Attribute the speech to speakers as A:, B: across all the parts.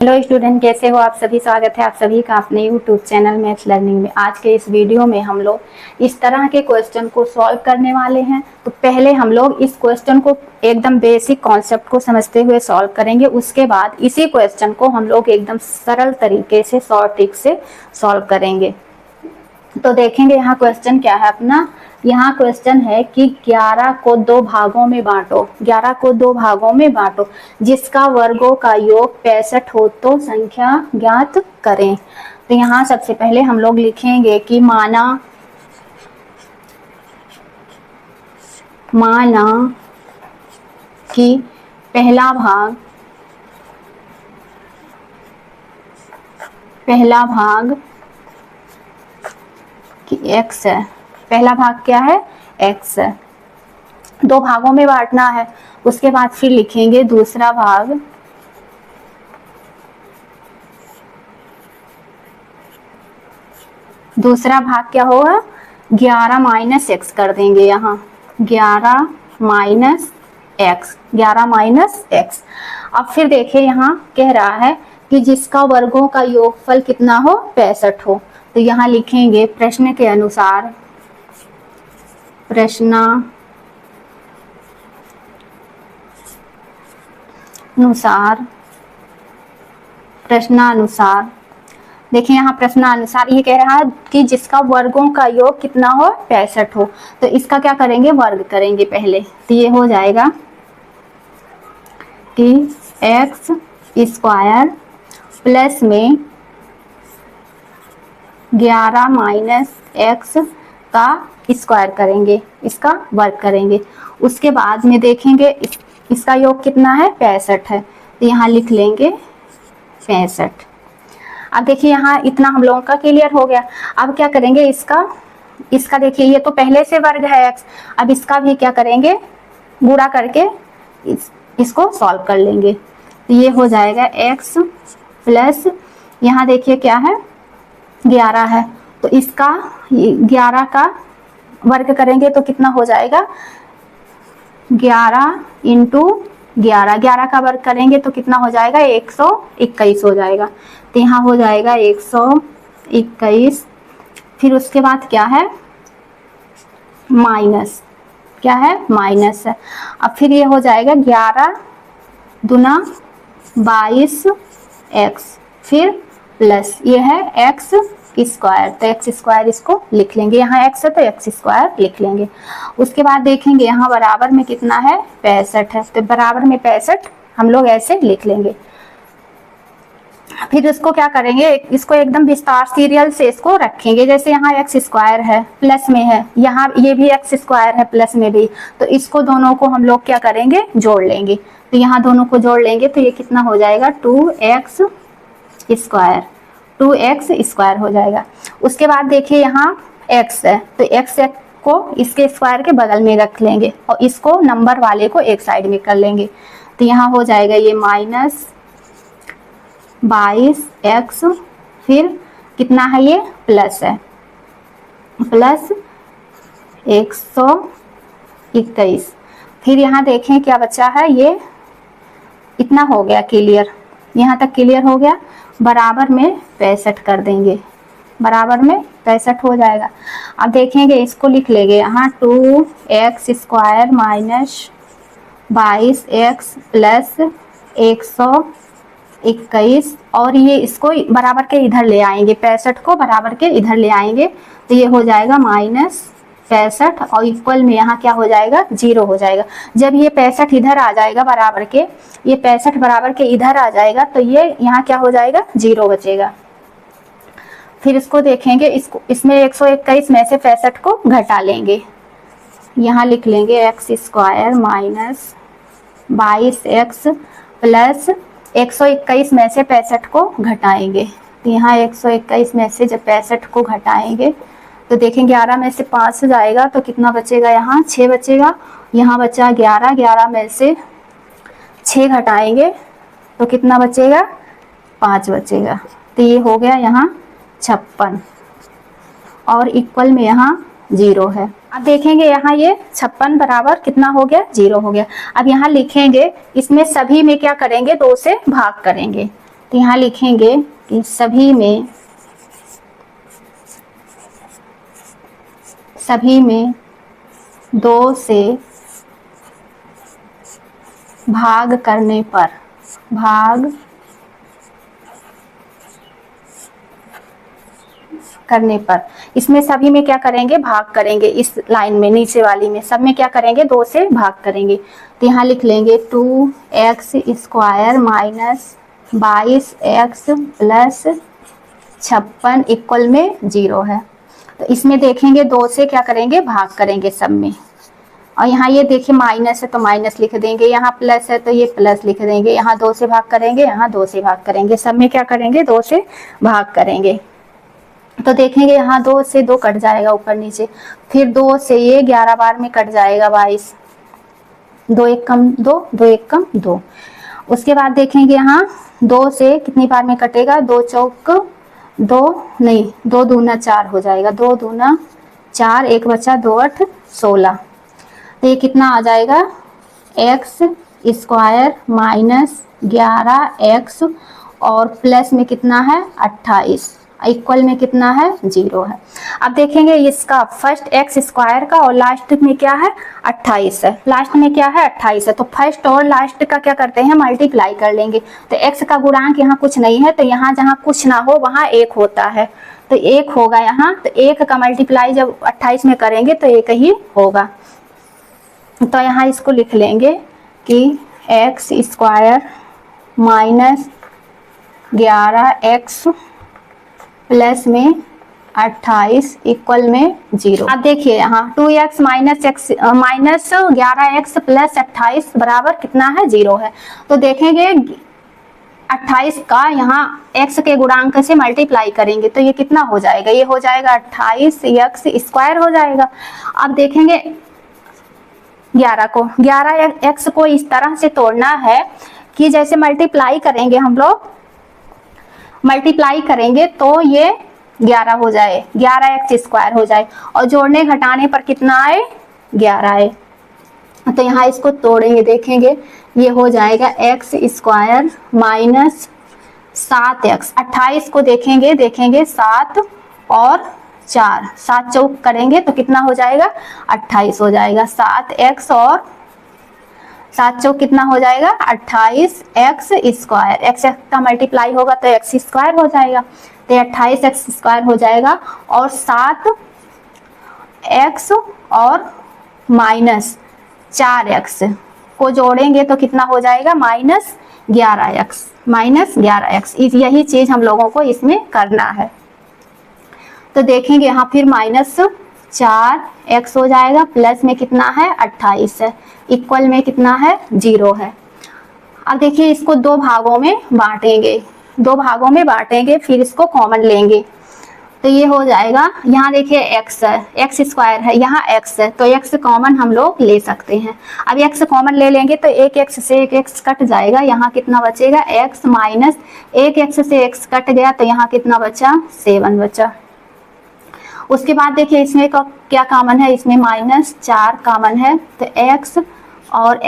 A: Hello student, कैसे हो आप सभी। स्वागत है आप सभी का अपने यूट्यूब चैनल मैथ्स लर्निंग में। आज के इस वीडियो में हम लोग इस तरह के क्वेश्चन को सॉल्व करने वाले हैं। तो पहले हम लोग इस क्वेश्चन को एकदम बेसिक कॉन्सेप्ट को समझते हुए सॉल्व करेंगे। उसके बाद इसी क्वेश्चन को हम लोग एकदम सरल तरीके से शॉर्ट ट्रिक से सॉल्व करेंगे। तो देखेंगे यहाँ क्वेश्चन क्या है अपना। यहाँ क्वेश्चन है कि 11 को दो भागों में बांटो। 11 को दो भागों में बांटो जिसका वर्गों का योग 65 हो तो संख्या ज्ञात करें। तो यहाँ सबसे पहले हम लोग लिखेंगे कि माना कि पहला भाग कि x है। पहला भाग क्या है? x है। दो भागों में बांटना है। उसके बाद फिर लिखेंगे दूसरा भाग क्या होगा? 11 माइनस x कर देंगे। यहाँ 11 माइनस x। अब फिर देखिए यहाँ कह रहा है कि जिसका वर्गों का योगफल कितना हो? 65 हो। तो यहाँ लिखेंगे प्रश्नानुसार देखिए यहाँ प्रश्नानुसार ये कह रहा है कि जिसका वर्गों का योग कितना हो? 65 हो। तो इसका क्या करेंगे? वर्ग करेंगे पहले। तो ये हो जाएगा कि x स्क्वायर प्लस में 11 माइनस x का स्क्वायर करेंगे, इसका वर्ग करेंगे। उसके बाद में देखेंगे इसका योग कितना है? 65 है। तो यहाँ लिख लेंगे 65। अब देखिए यहाँ इतना हम लोगों का क्लियर हो गया। अब क्या करेंगे? इसका देखिए ये तो पहले से वर्ग है x। अब इसका भी क्या करेंगे? गुणा करके इसको सॉल्व कर लेंगे। तो ये हो जाएगा x प्लस यहाँ देखिए क्या है? 11 है। तो इसका 11 का वर्ग करेंगे तो कितना हो जाएगा? 11 इंटू 11 का वर्ग करेंगे तो कितना हो जाएगा? 121 हो जाएगा। तो यहाँ हो जाएगा 121। फिर उसके बाद क्या है? माइनस। क्या है? माइनस है। अब फिर ये हो जाएगा 11 दूना 22x, फिर प्लस ये है x स्क्वायर। तो x स्क्वायर इसको लिख लेंगे। यहाँ x है तो x स्क्वायर लिख लेंगे। उसके बाद देखेंगे यहाँ बराबर में कितना है? 65 है। तो बराबर में 65 हम लोग ऐसे लिख लेंगे। फिर इसको क्या करेंगे? इसको एकदम विस्तार सीरियल से इसको रखेंगे। जैसे यहाँ x स्क्वायर है प्लस में है, यहाँ ये भी x स्क्वायर है प्लस में भी। तो इसको दोनों को हम लोग क्या करेंगे? जोड़ लेंगे। तो यहाँ दोनों को जोड़ लेंगे तो ये कितना हो जाएगा? 2x स्क्वायर हो जाएगा। उसके बाद देखिए यहाँ x है तो x को इसके स्क्वायर के बगल में रख लेंगे और इसको नंबर वाले को एक साइड में कर लेंगे। तो यहाँ हो जाएगा ये माइनस 22x, फिर कितना है? ये प्लस है, प्लस 121। फिर यहाँ देखें क्या बचा है? ये इतना हो गया क्लियर। यहाँ तक क्लियर हो गया। बराबर में 65 कर देंगे। बराबर में 65 हो जाएगा। अब देखेंगे इसको लिख लेंगे यहाँ 2x square minus 22x plus 121। और ये इसको बराबर के इधर ले आएंगे, 65 को बराबर के इधर ले आएंगे। तो ये हो जाएगा माइनस 65 और इक्वल में यहाँ क्या हो जाएगा? 0 हो जाएगा। जब ये 65 इधर आ जाएगा बराबर के, ये 65 बराबर के इधर आ जाएगा तो ये यहाँ क्या हो जाएगा? 0 बचेगा। फिर इसको देखेंगे, इसमें 121 में से 65 को घटा लेंगे। यहाँ लिख लेंगे x square minus 22x plus 121 में से 65 को घटाएंगे। तो यहाँ 121 में से जब 65 को घटाएंगे तो देखेंगे 11 में से 5 जाएगा तो कितना बचेगा? यहाँ 6 बचेगा। यहाँ बचा 11 में से 6 घटाएंगे तो कितना बचेगा? 5 बचेगा। तो ये हो गया यहाँ 56 और इक्वल में यहाँ 0 है। अब देखेंगे यहाँ ये 56 बराबर कितना हो गया? 0 हो गया। अब यहाँ लिखेंगे, इसमें सभी में क्या करेंगे? 2 से भाग करेंगे। तो यहाँ लिखेंगे कि सभी में 2 से भाग करने पर इसमें सभी में क्या करेंगे, भाग करेंगे। इस लाइन में नीचे वाली में सब में क्या करेंगे, 2 से भाग करेंगे। तो यहाँ लिख लेंगे 2x square minus 22x plus 56 equal में 0 है। तो इसमें देखेंगे 2 से क्या करेंगे, भाग करेंगे सब में। और यहाँ ये देखिए माइनस है तो माइनस लिख देंगे, यहाँ प्लस है तो ये प्लस लिख देंगे। यहाँ 2 से भाग करेंगे, यहाँ 2 से भाग करेंगे, सब में क्या करेंगे, 2 से भाग करेंगे। तो देखेंगे यहाँ 2 से 2 कट जाएगा ऊपर नीचे, फिर 2 से ये 11 बार में कट जाएगा 22, 2 1 कम 2, 2 1 कम 2। उसके बाद देखेंगे यहाँ 2 से कितनी बार में कटेगा, 2 चौक 2 नहीं 2 दूना 4 हो जाएगा, 2 दूना 4, 1 बचा 2 8 16। तो ये कितना आ जाएगा, एक्स स्क्वायर माइनस 11x और प्लस में कितना है 28 इक्वल में कितना है 0 है। अब देखेंगे इसका फर्स्ट एक्स स्क्वायर का और लास्ट में क्या है 28 है, लास्ट में क्या है 28 है। तो फर्स्ट और लास्ट का क्या करते हैं, मल्टीप्लाई कर लेंगे। तो एक्स का गुणांक यहाँ कुछ नहीं है, तो यहाँ जहाँ कुछ ना हो वहाँ 1 होता है, तो 1 होगा यहाँ। तो 1 का मल्टीप्लाई जब 28 में करेंगे तो 1 ही होगा। तो यहाँ इसको लिख लेंगे कि x square minus 11x plus में 28 इक्वल में 0। अब देखिए यहाँ 2x माइनस 11x प्लस 28 बराबर कितना है 0 है। तो देखेंगे 28 का यहाँ x के गुणांक से मल्टीप्लाई करेंगे तो ये कितना हो जाएगा, ये हो जाएगा 28x स्क्वायर हो जाएगा। अब देखेंगे 11x को इस तरह से तोड़ना है कि जैसे मल्टीप्लाई करेंगे हम लोग, मल्टीप्लाई करेंगे तो ये 11 हो जाए, 11x स्क्वायर हो जाए और जोड़ने घटाने पर कितना आए 11 आए। तो यहाँ इसको तोड़ेंगे, देखेंगे ये हो जाएगा x स्क्वायर माइनस 7x। 28 को देखेंगे 7 और 4, 7 चौक करेंगे तो कितना हो जाएगा 28 हो जाएगा। 7x और 7 चौक कितना हो जाएगा 28x स्क्वायर, x का मल्टीप्लाई होगा तो x स्क्वायर हो जाएगा, तो 28x स्क्वायर हो जाएगा। और 7x और माइनस 4x को जोड़ेंगे तो कितना हो जाएगा माइनस 11x। यही चीज हम लोगों को इसमें करना है। तो देखेंगे यहाँ फिर माइनस 4x हो जाएगा, प्लस में कितना है 28 है, इक्वल में कितना है 0 है। अब देखिए इसको 2 भागों में बांटेंगे, फिर इसको कॉमन लेंगे तो ये हो जाएगा। यहाँ देखिए x है, x स्क्वायर है, यहाँ x है तो x कॉमन हम लोग ले सकते हैं। अब x कॉमन ले लेंगे तो 1x से 1x कट जाएगा, यहाँ कितना बचेगा x माइनस 1x से x कट गया तो यहाँ कितना बचा 7 बचा। उसके बाद देखिए इसमें क्या कॉमन है, इसमें माइनस 4 कॉमन है तो x और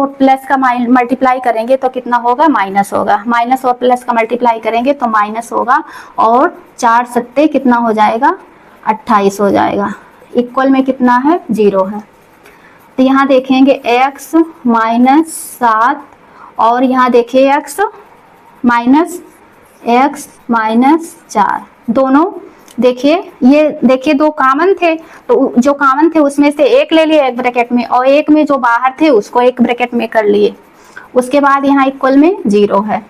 A: प्लस का मल्टीप्लाई करेंगे तो कितना होगा माइनस होगा, माइनस और प्लस का मल्टीप्लाई करेंगे तो माइनस होगा और 4 सत्ते कितना हो जाएगा 28 हो जाएगा, इक्वल में कितना है 0 है। तो यहाँ देखेंगे x माइनस 7 और यहाँ देखिए x माइनस 4, दोनों देखिए ये देखिए 2 कॉमन थे तो जो कॉमन थे उसमें से एक ले लिए एक ब्रैकेट में और एक में जो बाहर थे उसको एक ब्रैकेट में कर लिए। उसके बाद यहाँ इक्वल में 0 है।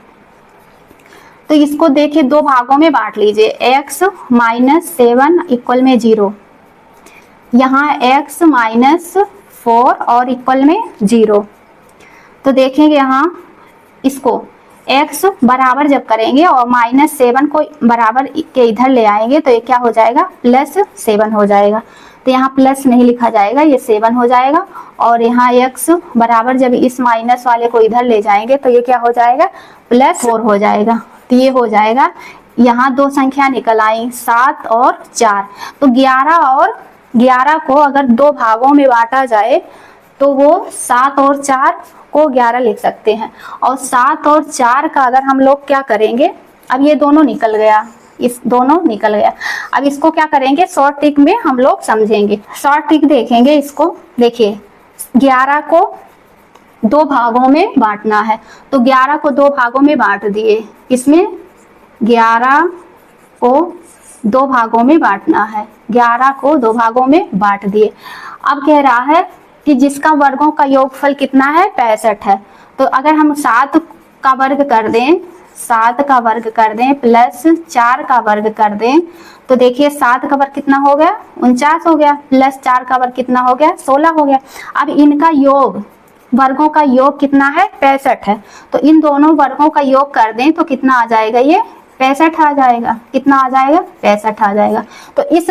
A: तो इसको देखिए 2 भागों में बांट लीजिए, x माइनस 7 इक्वल में 0, यहाँ x माइनस 4 और इक्वल में 0। तो देखेंगे यहाँ इसको x बराबर जब करेंगे और माइनस 7 को बराबर के इधर ले आएंगे तो ये क्या हो जाएगा प्लस 7 हो जाएगा। तो यहाँ प्लस नहीं लिखा जाएगा, ये 7 हो जाएगा। और यहाँ x बराबर जब इस माइनस वाले को इधर ले जाएंगे तो ये क्या हो जाएगा प्लस 4 हो जाएगा। तो ये हो जाएगा, यहाँ 2 संख्या निकल आई 7 और 4। तो 11 को अगर 2 भागों में बांटा जाए तो वो 7 और 4 को 11 लिख सकते हैं। और 7 और 4 का अगर हम लोग क्या करेंगे, अब ये दोनों निकल गया, इस दोनों निकल गया। अब इसको क्या करेंगे, शॉर्ट ट्रिक में हम लोग समझेंगे, शॉर्ट ट्रिक देखेंगे इसको। देखिए 11 को 2 भागों में बांटना है, तो 11 को 2 भागों में बांट दिए, इसमें 11 को 2 भागों में बांटना है, 11 को 2 भागों में बांट दिए। अब कह रहा है कि जिसका वर्गों का योगफल कितना है, 65 है। तो अगर हम 7 का वर्ग कर दें, 7 का वर्ग कर दें प्लस 4 का वर्ग कर दें, तो देखिए 7 का वर्ग कितना हो गया, 49 हो गया, प्लस 4 का वर्ग कितना हो गया, 16 हो गया। अब इनका योग, वर्गों का योग कितना है, 65 है। तो इन दोनों वर्गों का योग कर दें तो कितना आ जाएगा, ये 65 आ जाएगा। कितना आ जाएगा, 65 आ जाएगा। तो इस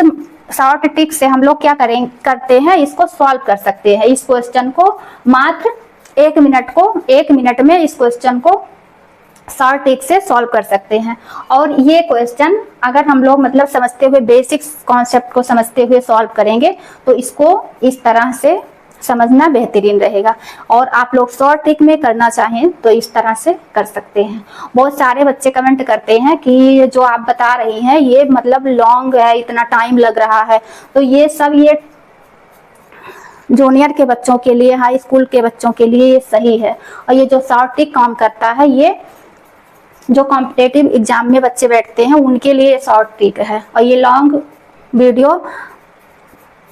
A: शॉर्ट ट्रिक से हम लोग क्या करते हैं, इसको सॉल्व कर सकते हैं। इस क्वेश्चन को मात्र 1 मिनट में इस क्वेश्चन को शॉर्ट ट्रिक से सॉल्व कर सकते हैं। और ये क्वेश्चन अगर हम लोग मतलब समझते हुए, बेसिक्स कॉन्सेप्ट को समझते हुए सॉल्व करेंगे तो इसको इस तरह से समझना बेहतरीन रहेगा। और आप लोग शॉर्ट ट्रिक में करना चाहें तो इस तरह से कर सकते हैं। बहुत सारे बच्चे कमेंट करते हैं कि जो आप बता रही हैं ये मतलब लॉन्ग है, इतना टाइम लग रहा है। तो ये सब ये जूनियर के बच्चों के लिए, हाई स्कूल के बच्चों के लिए ये सही है। और ये जो शॉर्ट ट्रिक काम करता है, ये जो कॉम्पिटेटिव एग्जाम में बच्चे बैठते हैं उनके लिए शॉर्ट ट्रिक है। और ये लॉन्ग वीडियो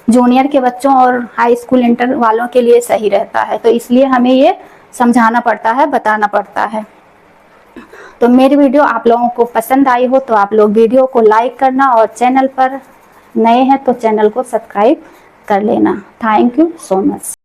A: जूनियर के बच्चों और हाई स्कूल इंटर वालों के लिए सही रहता है। तो इसलिए हमें ये समझाना पड़ता है, बताना पड़ता है। तो मेरी वीडियो आप लोगों को पसंद आई हो तो आप लोग वीडियो को लाइक करना, और चैनल पर नए हैं तो चैनल को सब्सक्राइब कर लेना। Thank you so much.